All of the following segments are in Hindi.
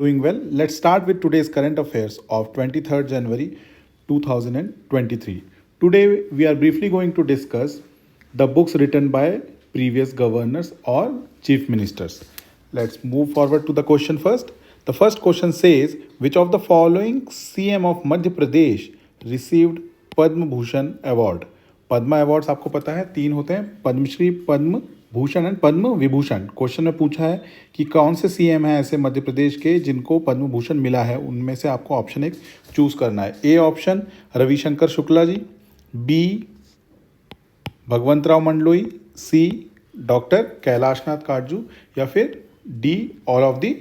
Doing well. Let's start with today's current affairs of 23rd January 2023. Today, we are briefly going to discuss the books written by previous governors or chief ministers. Let's move forward to the question first. The first question says, which of the following CM of Madhya Pradesh received Padma Bhushan Award? Padma awards आपको पता है तीन होते हैं, पद्मश्री, पद्म भूषण एंड पद्म विभूषण। क्वेश्चन में पूछा है कि कौन से सीएम हैं ऐसे मध्य प्रदेश के जिनको पद्म भूषण मिला है, उनमें से आपको ऑप्शन एक चूज करना है। A option Ravishankar Shukla ji, B Bhagwantrao Mandloi, C doctor Kailashnath Katju, या फिर D all of the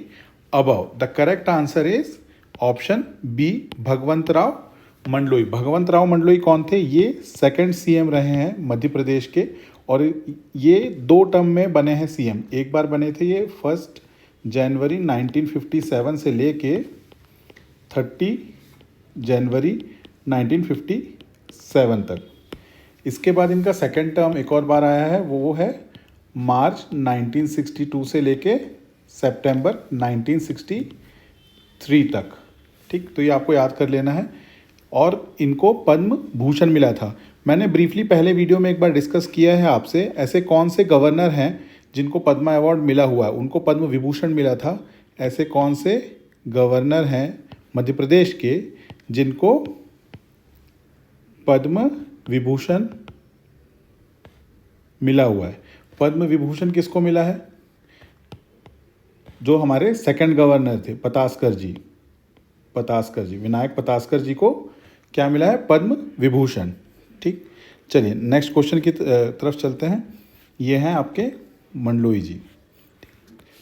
above. The correct answer is option B Bhagwantrao Mandloi. Bhagwantrao Mandloi कौन थे? ये सेकंड सीएम रहे हैं मध्य प्रदेश के और ये दो टर्म में बने हैं सीएम। एक बार बने थे ये 1 जनवरी 1957 से लेके 30 जनवरी 1957 तक। इसके बाद इनका सेकंड टर्म एक और बार आया है, वो है मार्च 1962 से लेके सितंबर 1963 तक। ठीक, तो ये आपको याद कर लेना है। और इनको पद्म भूषण मिला था। मैंने ब्रीफली पहले वीडियो में एक बार डिस्कस किया है आपसे, ऐसे कौन से गवर्नर हैं जिनको पद्मा अवार्ड मिला हुआ है, उनको पद्म विभूषण मिला था। ऐसे कौन से गवर्नर हैं मध्य प्रदेश के जिनको पद्म विभूषण मिला हुआ है? पद्म विभूषण किसको मिला है? जो हमारे सेकंड गवर्नर थे, पतास्कर जी, विनायक पतास्कर जी को क्या मिला है? पद्म विभूषण। ठीक, चलिए नेक्स्ट क्वेश्चन की तरफ चलते हैं। ये हैं आपके मंडलोई जी।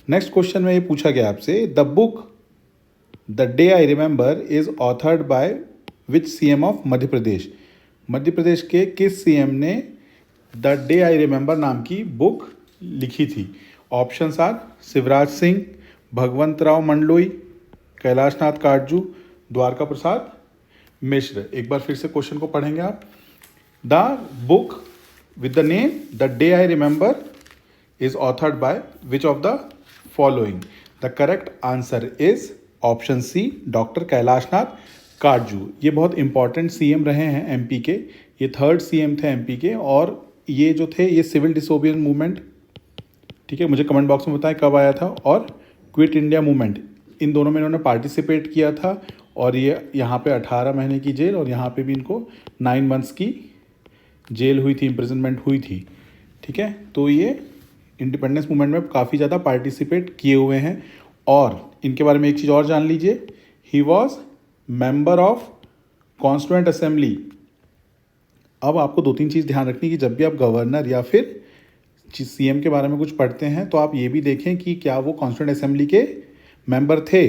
नेक्स्ट क्वेश्चन में ये पूछा गया आपसे, the book the day I remember is authored by which CM of Madhya Pradesh? Madhya Pradesh के किस सीएम ने द डे आई रिमेंबर नाम की बुक लिखी थी? Options are Shivraj Singh, Bhagwantrao Mandloi, Kailashnath Katju, Dwarka Prasad Mishra. एक बार फिर से क्वेश्चन को पढ़ेंगे आप। The book with the name the day I remember is authored by which of the following? The correct answer is option C doctor Kailashnath Katju. ये बहुत इंपॉर्टेंट सीएम रहे हैं एमपी के। ये थर्ड सीएम थे एमपी के और ये जो थे ये सिविल डिसोबिडियंस मूवमेंट, ठीक है, मुझे कमेंट बॉक्स में बताएं कब आया था, और क्विट इंडिया मूवमेंट, इन दोनों में इन्होंने पार्टिसिपेट किया था। और ये यहाँ पे 18 महीने की जेल और यहाँ पे भी इनको 9 मंथ्स की जेल हुई थी, इम्प्रिजनमेंट हुई थी। ठीक है, तो ये इंडिपेंडेंस मूवमेंट में काफ़ी ज़्यादा पार्टिसिपेट किए हुए हैं। और इनके बारे में एक चीज़ और जान लीजिए, he was member of constituent assembly. अब आपको 2-3 चीज़ ध्यान रखनी कि जब भी आप गवर्नर या फिर सीएम के बारे में कुछ पढ़ते हैं तो आप ये भी देखें कि क्या वो कॉन्स्टिट्यूएंट असेंबली के मेंबर थे।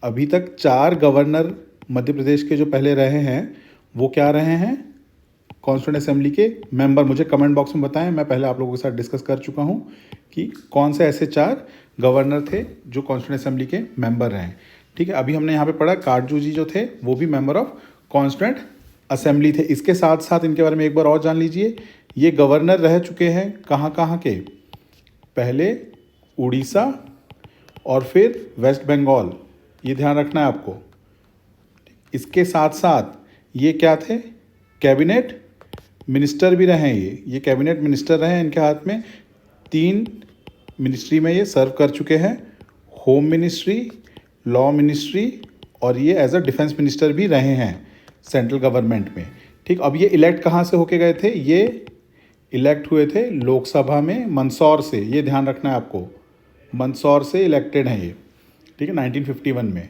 अभी तक 4 गवर्नर मध्य प्रदेश के जो पहले रहे हैं वो क्या रहे हैं? कॉन्स्टिट्यूएंट असेंबली के मेंबर। मुझे कमेंट बॉक्स में बताएं, मैं पहले आप लोगों के साथ डिस्कस कर चुका हूं कि कौन से ऐसे 4 गवर्नर थे जो कॉन्स्टिट्यूएंट असेंबली के मेंबर रहे। ठीक है, अभी हमने यहाँ पे पढ़ा काटजू जी जो थे वो भी मेंबर ऑफ कॉन्स्टिट्यूएंट असेंबली थे। इसके साथ साथ इनके बारे में एक बार और जान लीजिए, ये गवर्नर रह चुके हैं कहाँ कहाँ के? पहले उड़ीसा और फिर वेस्ट बंगाल, ये ध्यान रखना है आपको। इसके साथ साथ ये क्या थे? कैबिनेट मिनिस्टर भी रहे। ये कैबिनेट मिनिस्टर रहे, इनके हाथ में 3 मिनिस्ट्री में ये सर्व कर चुके हैं, होम मिनिस्ट्री, लॉ मिनिस्ट्री, और ये एज अ डिफेंस मिनिस्टर भी रहे हैं सेंट्रल गवर्नमेंट में। ठीक, अब ये इलेक्ट कहाँ से होके गए थे? ये इलेक्ट हुए थे लोकसभा में मंदसौर से, ये ध्यान रखना है आपको, मंदसौर से इलेक्टेड हैं ये। ठीक है, 1951 में।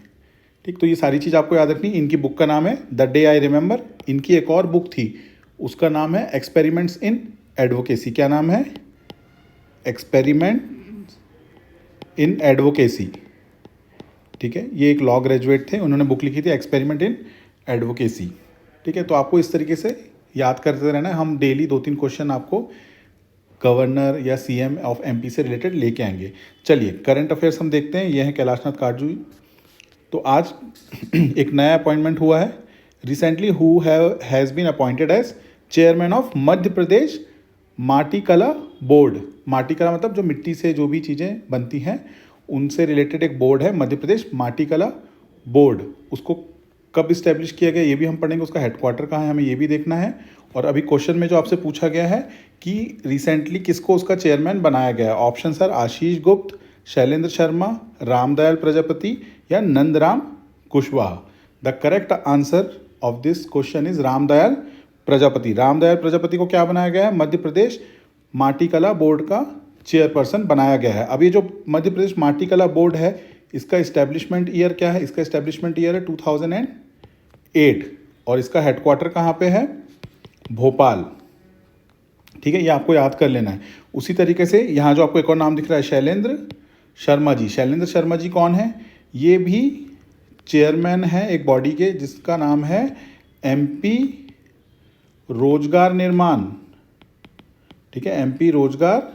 ठीक, तो ये सारी चीज़ आपको याद रखनी। इनकी बुक का नाम है द डे आई रिमेंबर। इनकी एक और बुक थी, उसका नाम है एक्सपेरिमेंट्स इन एडवोकेसी। क्या नाम है? Experiment in advocacy. ठीक है, ये एक लॉ ग्रेजुएट थे, उन्होंने बुक लिखी थी एक्सपेरिमेंट इन एडवोकेसी। ठीक है, तो आपको इस तरीके से याद करते रहना है। हम डेली 2-3 क्वेश्चन आपको गवर्नर या सीएम ऑफ एमपी से रिलेटेड लेके आएंगे। चलिए करंट अफेयर्स हम देखते हैं। ये है कैलाशनाथ काटजू। तो आज एक नया अपॉइंटमेंट हुआ है recently, who has been appointed as chairman of Madhya Pradesh Mati Kala board. माटी कला मतलब जो मिट्टी से जो भी चीज़ें बनती हैं उनसे रिलेटेड एक बोर्ड है मध्य प्रदेश माटी कला बोर्ड। उसको कब इस्टेब्लिश किया गया ये भी हम पढ़ेंगे, उसका हेडक्वार्टर कहाँ है हमें ये भी देखना है। और अभी क्वेश्चन में जो आपसे पूछा गया है कि रिसेंटली किसको उसका चेयरमैन बनाया गया है, ऑप्शन सर आशीष गुप्त, शैलेंद्र शर्मा, रामदयाल प्रजापति या Nandram Kushwaha. The correct answer of this question is Ramdayal Prajapati. Ramdayal Prajapati को क्या बनाया गया है, मध्य प्रदेश माटी कला बोर्ड का चेयरपर्सन बनाया गया है। अब ये जो मध्य प्रदेश माटी कला बोर्ड है इसका इस्टेब्लिशमेंट ईयर क्या है, इसका इस्टेब्लिशमेंट ईयर है 2008 और इसका हेडक्वार्टर कहाँ पे है, भोपाल। ठीक है, ये आपको याद कर लेना है। उसी तरीके से यहाँ जो आपको एक और नाम दिख रहा है शैलेंद्र शर्मा जी, शैलेंद्र शर्मा जी कौन है, ये भी चेयरमैन है एक बॉडी के जिसका नाम है एमपी रोजगार निर्माण। ठीक है, एमपी रोजगार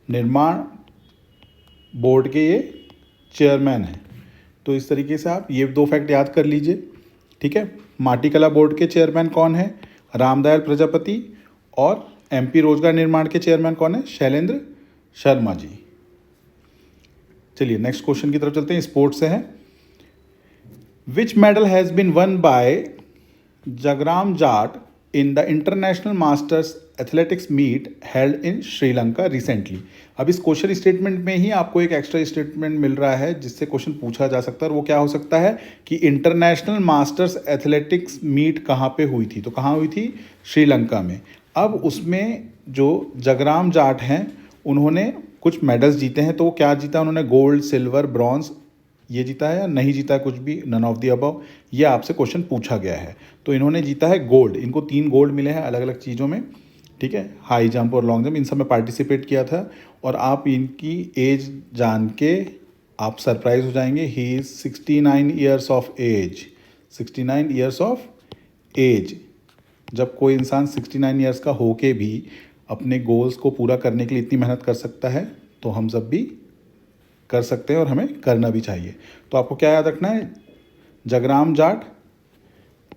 निर्माण बोर्ड के ये चेयरमैन है। तो इस तरीके से आप ये 2 फैक्ट याद कर लीजिए। ठीक है, माटी कला बोर्ड के चेयरमैन कौन है, रामदयाल प्रजापति, और एमपी रोजगार निर्माण के चेयरमैन कौन है, शैलेंद्र शर्मा जी। चलिए नेक्स्ट क्वेश्चन की तरफ चलते हैं, स्पोर्ट्स से है। Which medal has been won by Jagram Jat in the international masters athletics meet held in Sri Lanka recently. अब इस क्वेश्चन स्टेटमेंट में ही आपको एक एक्स्ट्रा स्टेटमेंट मिल रहा है जिससे क्वेश्चन पूछा जा सकता है, और वो क्या हो सकता है कि इंटरनेशनल मास्टर्स एथलेटिक्स मीट कहाँ पे हुई थी, तो कहाँ हुई थी, श्रीलंका में। अब उसमें जो जगराम जाट हैं उन्होंने कुछ मेडल्स जीते हैं, तो वो क्या जीता उन्होंने, गोल्ड, सिल्वर, ब्रॉन्ज, ये जीता है या नहीं जीता है, कुछ भी, नन ऑफ द अबव, ये आपसे क्वेश्चन पूछा गया है। तो इन्होंने जीता है गोल्ड, इनको 3 गोल्ड मिले हैं अलग अलग चीज़ों में। ठीक है, हाई जंप और लॉन्ग जंप, इन सब में पार्टिसिपेट किया था। और आप इनकी एज जान के आप सरप्राइज हो जाएंगे, he is 69 years of age. 69 years of age. जब कोई इंसान 69 ईयर्स का होके भी अपने गोल्स को पूरा करने के लिए इतनी मेहनत कर सकता है तो हम सब भी कर सकते हैं और हमें करना भी चाहिए। तो आपको क्या याद रखना है, जगराम जाट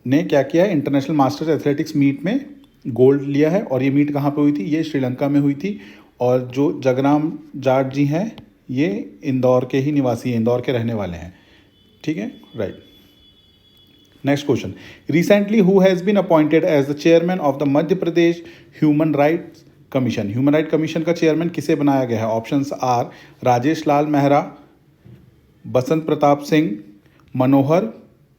ने क्या किया है, इंटरनेशनल मास्टर्स एथलेटिक्स मीट में गोल्ड लिया है। और ये मीट कहाँ पे हुई थी, ये श्रीलंका में हुई थी। और जो जगराम जाट जी हैं ये इंदौर के ही निवासी हैं, इंदौर के रहने वाले हैं। ठीक है, right. Next question, recently who has been appointed as the chairman of the Madhya Pradesh human rights commission. Human right commission का चेयरमैन किसे बनाया गया है, options are Rajesh Lal Mehra, Basant Pratap Singh, Manohar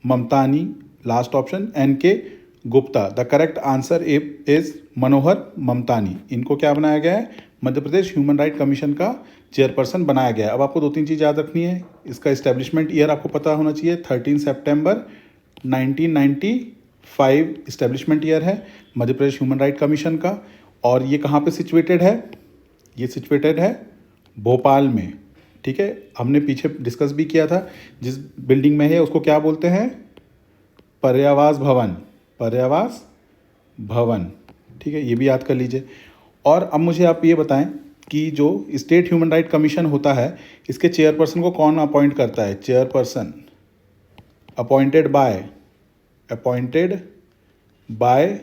Mamtani, last option NK Gupta. The correct answer is Manohar Mamtani. इनको क्या बनाया गया है, Madhya Pradesh human right commission का चेयरपर्सन बनाया गया है। अब आपको 2-3 चीज़ याद रखनी है, इसका इस्टेब्लिशमेंट ईयर आपको पता होना चाहिए, 13 सितंबर 1995 इस्टेब्लिशमेंट ईयर है Madhya Pradesh human right commission का। और ये कहाँ पे सिचुएटेड है, ये सिचुएटेड है भोपाल में। ठीक है, हमने पीछे डिस्कस भी किया था, जिस बिल्डिंग में है उसको क्या बोलते हैं, पर्यावास भवन, पर्यावास भवन। ठीक है, ये भी याद कर लीजिए। और अब मुझे आप ये बताएं कि जो स्टेट ह्यूमन राइट कमीशन होता है इसके चेयरपर्सन को कौन अपॉइंट करता है, chairperson appointed by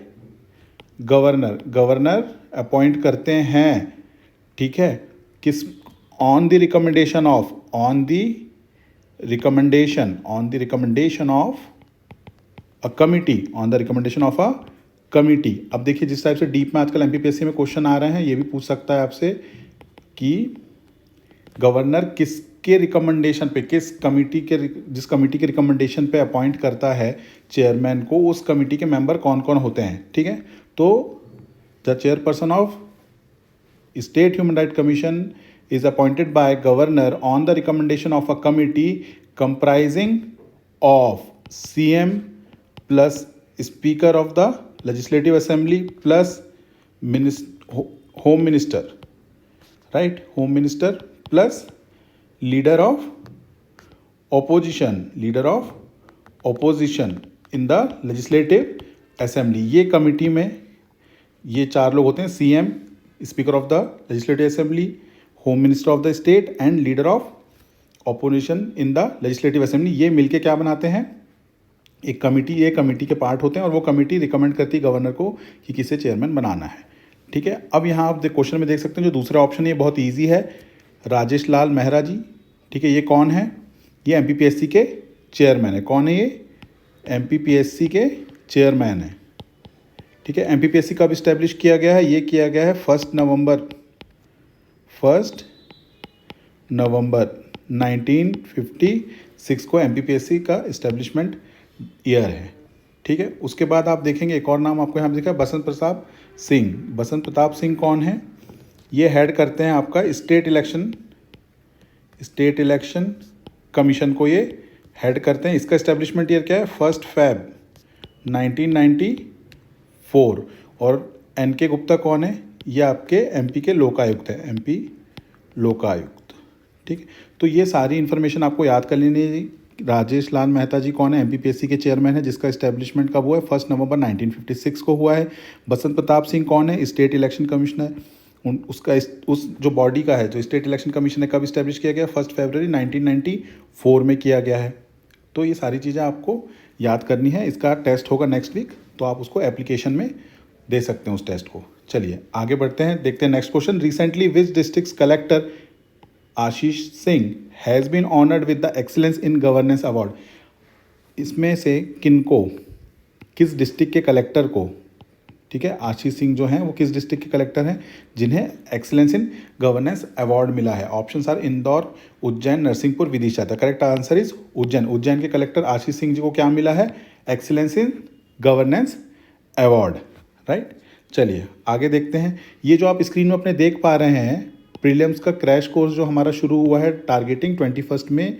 governor, governor appoint करते हैं। ठीक है, किस, on the recommendation of, on the recommendation of a committee, on the recommendation of a committee. अब देखिए जिस टाइप से डीप में आजकल MPPSC में क्वेश्चन आ रहे हैं, ये भी पूछ सकता है आपसे कि गवर्नर किसके रिकमेंडेशन पे, किस कमिटी के, जिस कमिटी के रिकमेंडेशन पे अपॉइंट करता है चेयरमैन को, उस कमिटी के मेंबर कौन कौन होते हैं। ठीक है, तो the chairperson of state human right commission is appointed by governor on the recommendation of a committee comprising of CM plus Speaker of the Legislative Assembly plus Home Minister, right? Home Minister plus Leader of Opposition in the Legislative Assembly। ये कमिटी में ये 4 लोग होते हैं, CM, Speaker of the Legislative Assembly, home minister of the state and leader of opposition in the legislative assembly. ये मिलके क्या बनाते हैं, एक कमिटी, ये कमिटी के पार्ट होते हैं और वो कमिटी रिकमेंड करती है गवर्नर को कि किसे चेयरमैन बनाना है। ठीक है, अब यहाँ आप क्वेश्चन में देख सकते हैं जो दूसरा ऑप्शन है बहुत ईजी है, राजेश लाल मेहरा जी, ठीक है, ये कौन है? ये एमपीपीएससी के चेयरमैन है। कौन है ये? एमपीपीएससी के चेयरमैन है, ठीक है। एमपीपीएससी कब इस्टेब्लिश किया गया है? ये किया गया है 1 नवंबर 1956 को एमपीपीएससी का इस्टेब्लिशमेंट ईयर है, ठीक है। उसके बाद आप देखेंगे एक और नाम आपको यहाँ पे दिखा है, बसंत प्रताप सिंह। बसंत प्रताप सिंह कौन है? ये हेड करते हैं आपका स्टेट इलेक्शन कमीशन को, ये हेड करते हैं। इसका इस्टेब्लिशमेंट ईयर क्या है? 1 फरवरी 1994। और एनके गुप्ता कौन है? ये आपके एमपी के लोकायुक्त है, एमपी लोकायुक्त, ठीक है। तो ये सारी इन्फॉर्मेशन आपको याद कर लेनी है। राजेश लाल मेहता जी कौन है? एमपीपीएससी के चेयरमैन है, जिसका इस्टेब्लिशमेंट कब हुआ है? 1 नवंबर 1956 को हुआ है। बसंत प्रताप सिंह कौन है? State election commissioner. उस जो बॉडी का है, जो स्टेट इलेक्शन कमीशन है, कब इस्टेब्लिश किया गया? 1 फरवरी 1994 में किया गया है। तो ये सारी चीज़ें आपको याद करनी है। इसका टेस्ट होगा नेक्स्ट वीक, तो आप उसको एप्लीकेशन में दे सकते हैं उस टेस्ट को। चलिए आगे बढ़ते हैं, देखते हैं next question. Recently which district collector Ashish Singh has been honoured with the excellence in governance award? इसमें से किनको, किस डिस्ट्रिक्ट के कलेक्टर को, ठीक है, आशीष सिंह जो हैं वो किस डिस्ट्रिक्ट के कलेक्टर हैं जिन्हें एक्सीलेंस इन गवर्नेंस अवार्ड मिला है? Options are Indore, Ujjain, Narsinghpur, Vidisha. The correct answer is Ujjain. Ujjain के कलेक्टर आशीष सिंह जी को क्या मिला है? Excellence in governance award, right. चलिए आगे देखते हैं। ये जो आप स्क्रीन में अपने देख पा रहे हैं, प्रीलिम्स का क्रैश कोर्स जो हमारा शुरू हुआ है, टारगेटिंग 21 में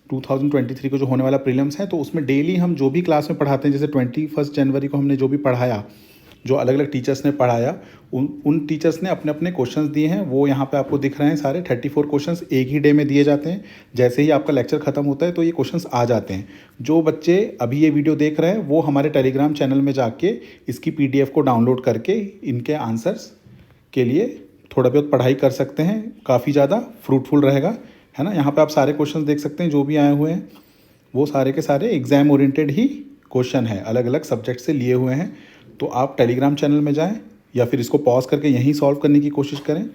2023 को जो होने वाला प्रीलिम्स है, तो उसमें डेली हम जो भी क्लास में पढ़ाते हैं, जैसे 21 जनवरी को हमने जो भी पढ़ाया, जो अलग अलग टीचर्स ने पढ़ाया, उन टीचर्स ने अपने अपने क्वेश्चंस दिए हैं। वो यहाँ पे आपको दिख रहे हैं सारे 34 क्वेश्चंस एक ही डे में दिए जाते हैं। जैसे ही आपका लेक्चर ख़त्म होता है तो ये क्वेश्चंस आ जाते हैं। जो बच्चे अभी ये वीडियो देख रहे हैं वो हमारे टेलीग्राम चैनल में जाके इसकी PDF को डाउनलोड करके इनके आंसर्स के लिए थोड़ा बहुत पढ़ाई कर सकते हैं। काफ़ी ज़्यादा फ्रूटफुल रहेगा, है ना। यहाँ पर आप सारे क्वेश्चन देख सकते हैं जो भी आए हुए हैं, वो सारे के सारे एग्ज़ाम ओरिएंटेड ही क्वेश्चन है, अलग अलग सब्जेक्ट से लिए हुए हैं। तो आप टेलीग्राम चैनल में जाएं या फिर इसको पॉज करके यहीं सॉल्व करने की कोशिश करें, है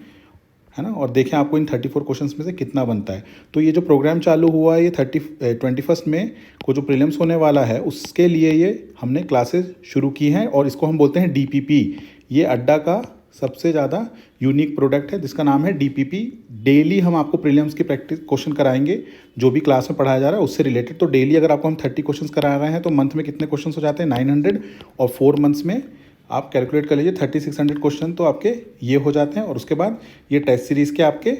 ना, और देखें आपको इन 34 क्वेश्चंस में से कितना बनता है। तो ये जो प्रोग्राम चालू हुआ है, ये 21 में को जो प्रीलिम्स होने वाला है उसके लिए ये हमने क्लासेस शुरू की हैं, और इसको हम बोलते हैं DPP। ये अड्डा का सबसे ज़्यादा यूनिक प्रोडक्ट है जिसका नाम है DPP। डेली हम आपको प्रीलिम्स की प्रैक्टिस क्वेश्चन कराएंगे, जो भी क्लास में पढ़ाया जा रहा है उससे रिलेटेड। तो डेली अगर आपको हम 30 क्वेश्चन करा रहे हैं तो मंथ में कितने क्वेश्चन हो जाते हैं? 900, और 4 मंथ्स में आप कैलकुलेट कर लीजिए 3600 क्वेश्चन तो आपके ये हो जाते हैं। और उसके बाद ये टेस्ट सीरीज़ के आपके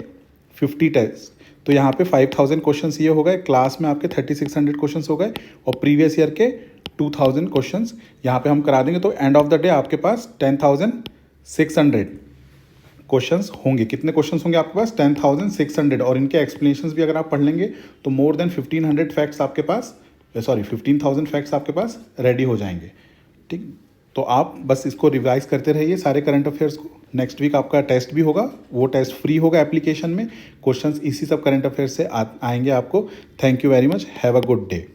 50 टेस्ट, तो यहाँ पे 5000 क्वेश्चन ये हो गए। क्लास में आपके 3600 क्वेश्चन हो गए, और प्रीवियस ईयर के 2000 क्वेश्चन यहाँ पे हम करा देंगे। तो एंड ऑफ द डे आपके पास 10,600 क्वेश्चंस होंगे। कितने क्वेश्चंस होंगे आपके पास? 10,600। और इनके एक्सप्लेनेशंस भी अगर आप पढ़ लेंगे तो मोर देन 1500 फैक्ट्स आपके पास, 15,000 फैक्ट्स आपके पास रेडी हो जाएंगे, ठीक। तो आप बस इसको रिवाइज करते रहिए सारे करंट अफेयर्स को। नेक्स्ट वीक आपका टेस्ट भी होगा, वो टेस्ट फ्री होगा एप्लीकेशन में। क्वेश्चंस इसी सब करंट अफेयर्स से आएंगे आपको। Thank you very much, have a good day.